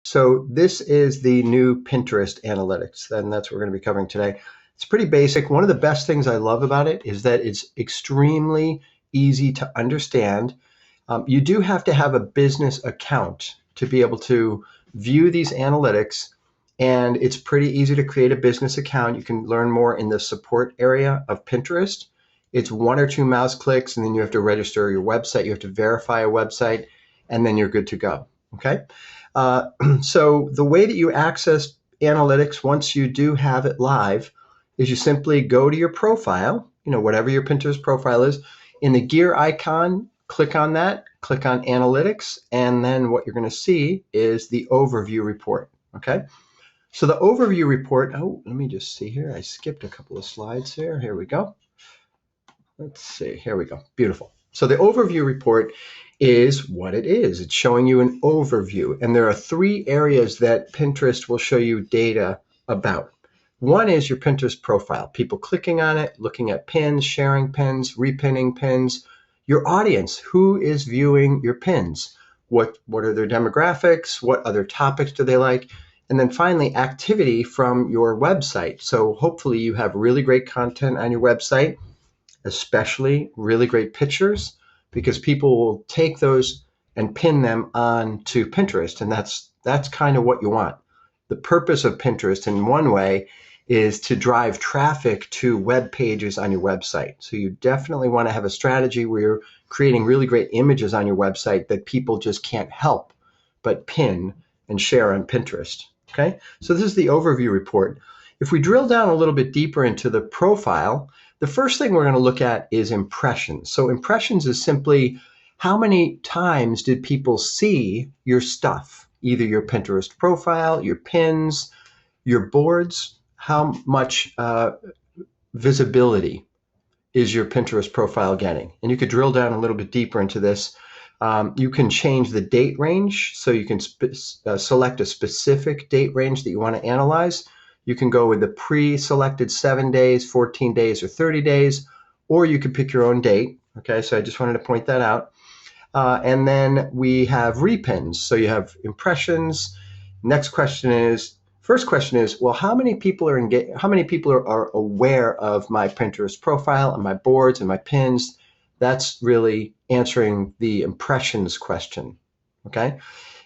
So this is the new Pinterest analytics, and that's what we're going to be covering today. It's pretty basic. One of the best things I love about it is that it's extremely easy to understand. You do have to have a business account to be able to view these analytics, and it's pretty easy to create a business account. You can learn more in the support area of Pinterest. It's 1 or 2 mouse clicks, and then you have to register your website. You have to verify a website, and then you're good to go. Okay. So the way that you access analytics once you do have it live is you simply go to your profile, whatever your Pinterest profile is. In the gear icon, click on that, click on analytics, and then what you're going to see is the overview report. Okay. So the overview report, let me just see here. I skipped a couple of slides here. Here we go. Let's see. Here we go. Beautiful. So the overview report is what it is. It's showing you an overview. And there are 3 areas that Pinterest will show you data about. One is your Pinterest profile, people clicking on it, looking at pins, sharing pins, repinning pins. Your audience, who is viewing your pins? What are their demographics? What other topics do they like? And then finally, activity from your website. So hopefully you have really great content on your website, especially really great pictures, because people will take those and pin them onto Pinterest. And that's kind of what you want. The purpose of Pinterest in one way is to drive traffic to web pages on your website. So you definitely want to have a strategy where you're creating really great images on your website that people just can't help but pin and share on Pinterest. Okay, so this is the overview report. If we drill down a little bit deeper into the profile, the first thing we're going to look at is impressions. So impressions is simply how many times did people see your stuff, either your Pinterest profile, your pins, your boards. How much visibility is your Pinterest profile getting? And you could drill down a little bit deeper into this. You can change the date range, so you can select a specific date range that you want to analyze. You can go with the pre-selected 7 days, 14 days, or 30 days, or you can pick your own date. Okay, so I just wanted to point that out. And then we have repins. So you have impressions. First question is, well, how many people are engaged? How many people are aware of my Pinterest profile and my boards and my pins? That's really answering the impressions question. Okay.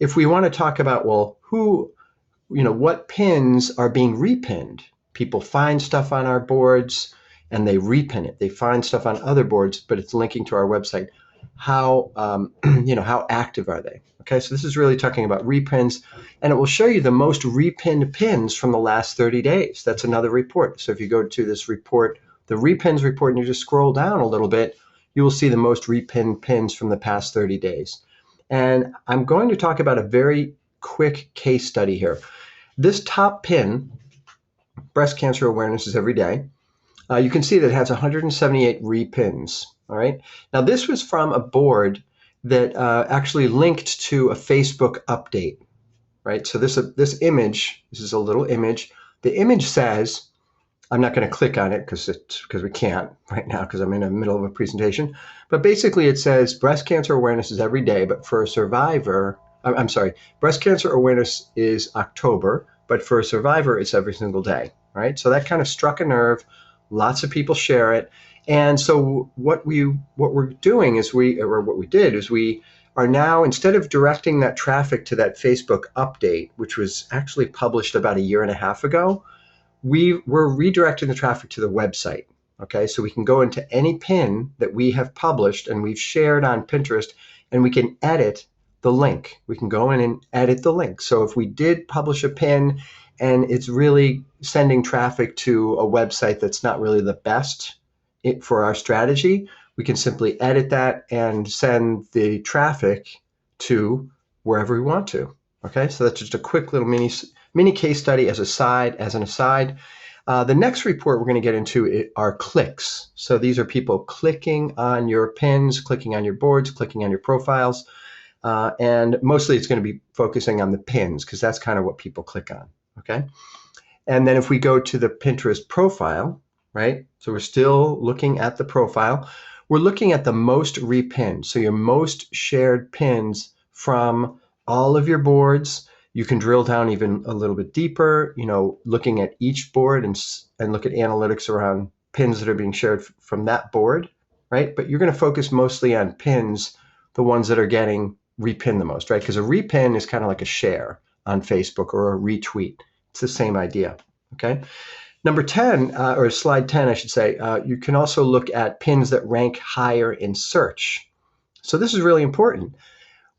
If we want to talk about, well, what pins are being repinned? People find stuff on our boards and they repin it. They find stuff on other boards, but it's linking to our website. How active are they? Okay, so this is really talking about repins, and it will show you the most repinned pins from the last 30 days. That's another report. So if you go to this report, the repins report, and you just scroll down a little bit, you will see the most repinned pins from the past 30 days. And I'm going to talk about a very quick case study here. This top pin, breast cancer awareness is every day. You can see that it has 178 repins. All right. Now, this was from a board that actually linked to a Facebook update, right? So this image, this is a little image. The image says, I'm not going to click on it because we can't right now because I'm in the middle of a presentation. But basically, it says breast cancer awareness is every day, but for a survivor, breast cancer awareness is October, but for a survivor, it's every single day, right? So that kind of struck a nerve. Lots of people share it. And so what we're doing is we are now, instead of directing that traffic to that Facebook update, which was actually published about 1.5 years ago, we're redirecting the traffic to the website. Okay, so we can go into any pin that we have published and we've shared on Pinterest, and we can edit the link. We can go in and edit the link. So if we did publish a pin and it's really sending traffic to a website that's not really the best for our strategy, we can simply edit that and send the traffic to wherever we want to. Okay, so that's just a quick little mini case study as an aside. The next report we're going to get into are clicks. So these are people clicking on your pins, clicking on your boards, clicking on your profiles, and mostly it's going to be focusing on the pins because that's kind of what people click on. Okay, and then if we go to the Pinterest profile, right? So we're still looking at the profile. We're looking at the most repinned. So your most shared pins from all of your boards You can drill down even a little bit deeper, looking at each board and look at analytics around pins that are being shared from that board, right? But you're going to focus mostly on pins, the ones that are getting repinned the most, right? Because a repin is kind of like a share on Facebook or a retweet. It's the same idea, okay? Number 10, or slide 10, I should say, you can also look at pins that rank higher in search. So this is really important.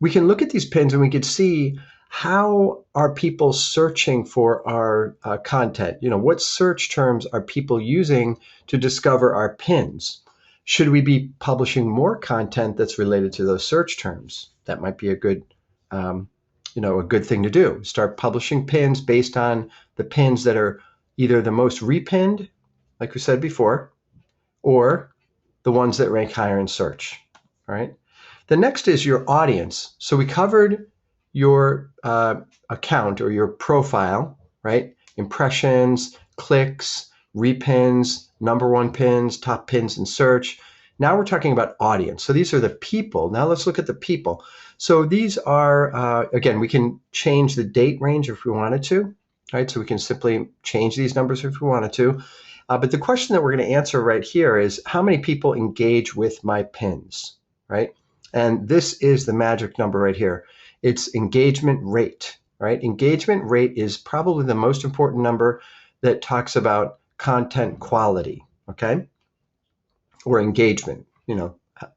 We can look at these pins and we can see how are people searching for our content. What search terms are people using to discover our pins? Should we be publishing more content that's related to those search terms? That might be a good thing to do. Start publishing pins based on the pins that are either the most repinned, like we said before, or the ones that rank higher in search. All right. The next is your audience. So we covered your account or your profile, right? Impressions, clicks, repins, number one pins, top pins in search. Now we're talking about audience. So these are the people. Now let's look at the people. So these are, again, we can change the date range if we wanted to, right? So we can simply change these numbers if we wanted to. But the question that we're going to answer right here is how many people engage with my pins, right? And this is the magic number right here. It's engagement rate, right? Engagement rate is probably the most important number that talks about content quality, okay? Or engagement,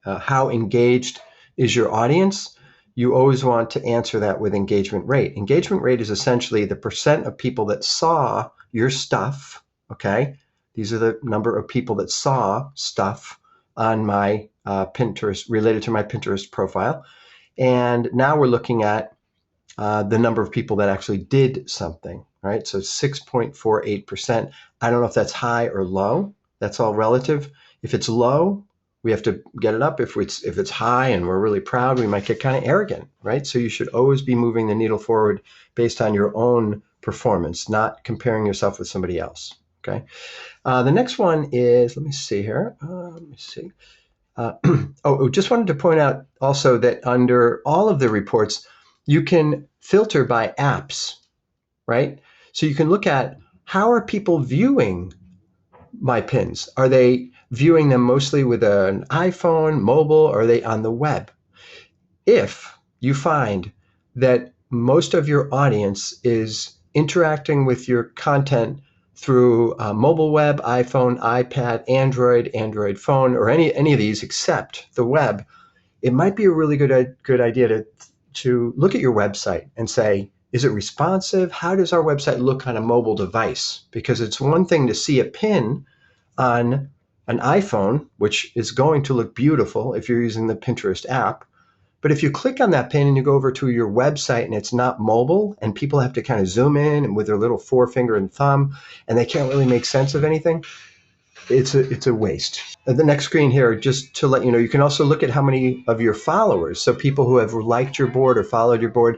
how engaged is your audience? You always want to answer that with engagement rate. Engagement rate is essentially the percent of people that saw your stuff, okay? These are the number of people that saw stuff on my Pinterest, related to my Pinterest profile. And now we're looking at the number of people that actually did something, right? So 6.48%. I don't know if that's high or low. That's all relative. If it's low, we have to get it up. If it's high and we're really proud, we might get kind of arrogant, right? So you should always be moving the needle forward based on your own performance, not comparing yourself with somebody else, okay? The next one is, let me see here. Just wanted to point out also that under all of the reports, you can filter by apps, right? So you can look at how are people viewing my pins? Are they viewing them mostly with an iPhone, mobile, or are they on the web? If you find that most of your audience is interacting with your content through mobile web, iPhone, iPad, Android phone, or any of these except the web, it might be a really good idea to look at your website and say, is it responsive? How does our website look on a mobile device? Because it's one thing to see a pin on an iPhone, which is going to look beautiful if you're using the Pinterest app. But if you click on that pin and you go over to your website and it's not mobile and people have to kind of zoom in and with their little forefinger and thumb and they can't really make sense of anything, it's a waste. The next screen here, just to let you know, you can also look at how many of your followers, so people who have liked your board or followed your board,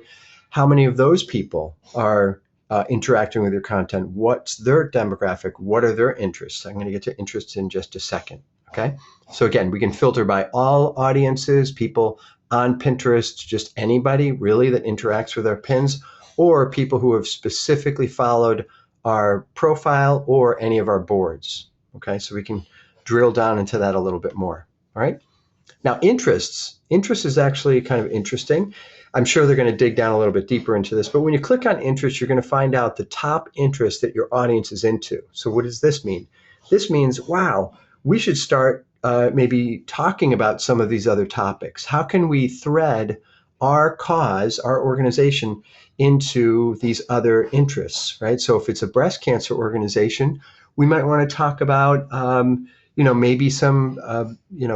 how many of those people are interacting with your content. What's their demographic? What are their interests? I'm going to get to interests in just a second. Okay. So again, we can filter by all audiences, people on Pinterest, just anybody really that interacts with our pins, or people who have specifically followed our profile or any of our boards. Okay. So we can drill down into that a little bit more. All right. Now, interest is actually kind of interesting. I'm sure they're going to dig down a little bit deeper into this, but when you click on interest, you're going to find out the top interest that your audience is into. So what does this mean? This means, wow, we should start maybe talking about some of these other topics. How can we thread our cause, our organization, into these other interests, right? So if it's a breast cancer organization, we might want to talk about maybe some,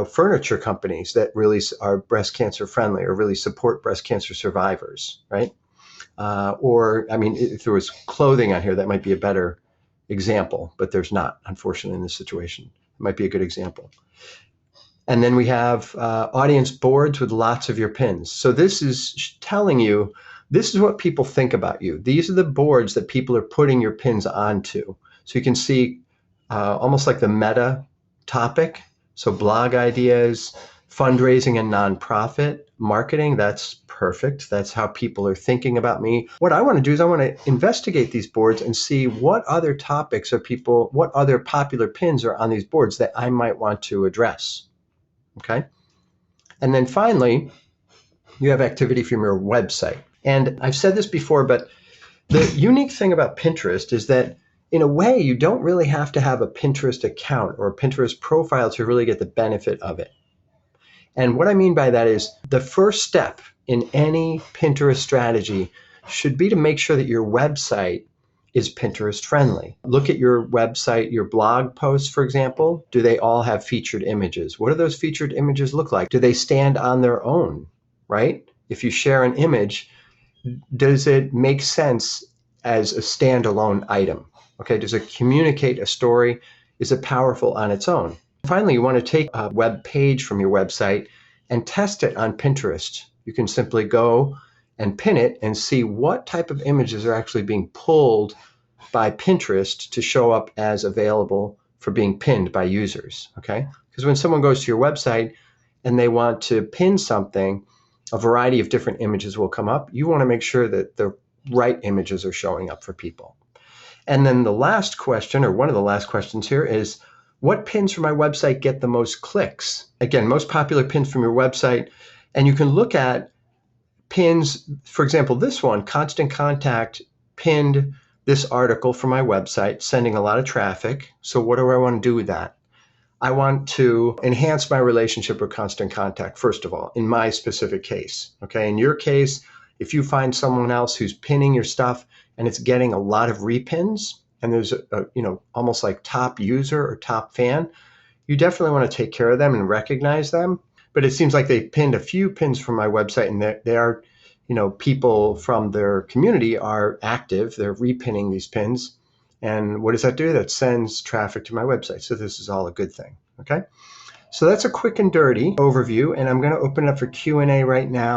furniture companies that really are breast cancer friendly or really support breast cancer survivors, right? If there was clothing on here, that might be a better example, but there's not, unfortunately, in this situation. It might be a good example. And then we have audience boards with lots of your pins. So this is telling you, this is what people think about you. These are the boards that people are putting your pins onto. So you can see almost like the meta topic. So blog ideas, Fundraising and nonprofit marketing, that's perfect. That's how people are thinking about me. What I want to do is I want to investigate these boards and see what other topics are people, what other popular pins are on these boards that I might want to address. Okay. And then finally, you have activity from your website. And I've said this before, but the unique thing about Pinterest is that in a way, you don't really have to have a Pinterest account or a Pinterest profile to really get the benefit of it. And what I mean by that is the first step in any Pinterest strategy should be to make sure that your website is Pinterest friendly. Look at your website, your blog posts, for example. Do they all have featured images? What do those featured images look like? Do they stand on their own, right? If you share an image, does it make sense as a standalone item? Okay, does it communicate a story? Is it powerful on its own? Finally, you want to take a web page from your website and test it on Pinterest. You can simply go and pin it and see what type of images are actually being pulled by Pinterest to show up as available for being pinned by users. Okay, because when someone goes to your website and they want to pin something, a variety of different images will come up. You want to make sure that the right images are showing up for people. And then the last question, or one of the last questions here, is what pins from my website get the most clicks? Again, most popular pins from your website. And you can look at pins, for example, this one, Constant Contact pinned this article from my website, sending a lot of traffic. So what do I want to do with that? I want to enhance my relationship with Constant Contact, first of all, in my specific case. Okay, in your case, if you find someone else who's pinning your stuff and it's getting a lot of repins, and there's a almost like top user or top fan, you definitely want to take care of them and recognize them. But it seems like they pinned a few pins from my website, and they are, people from their community are active. They're repinning these pins. And what does that do? That sends traffic to my website. So this is all a good thing. Okay. So that's a quick and dirty overview, and I'm going to open it up for Q&A right now.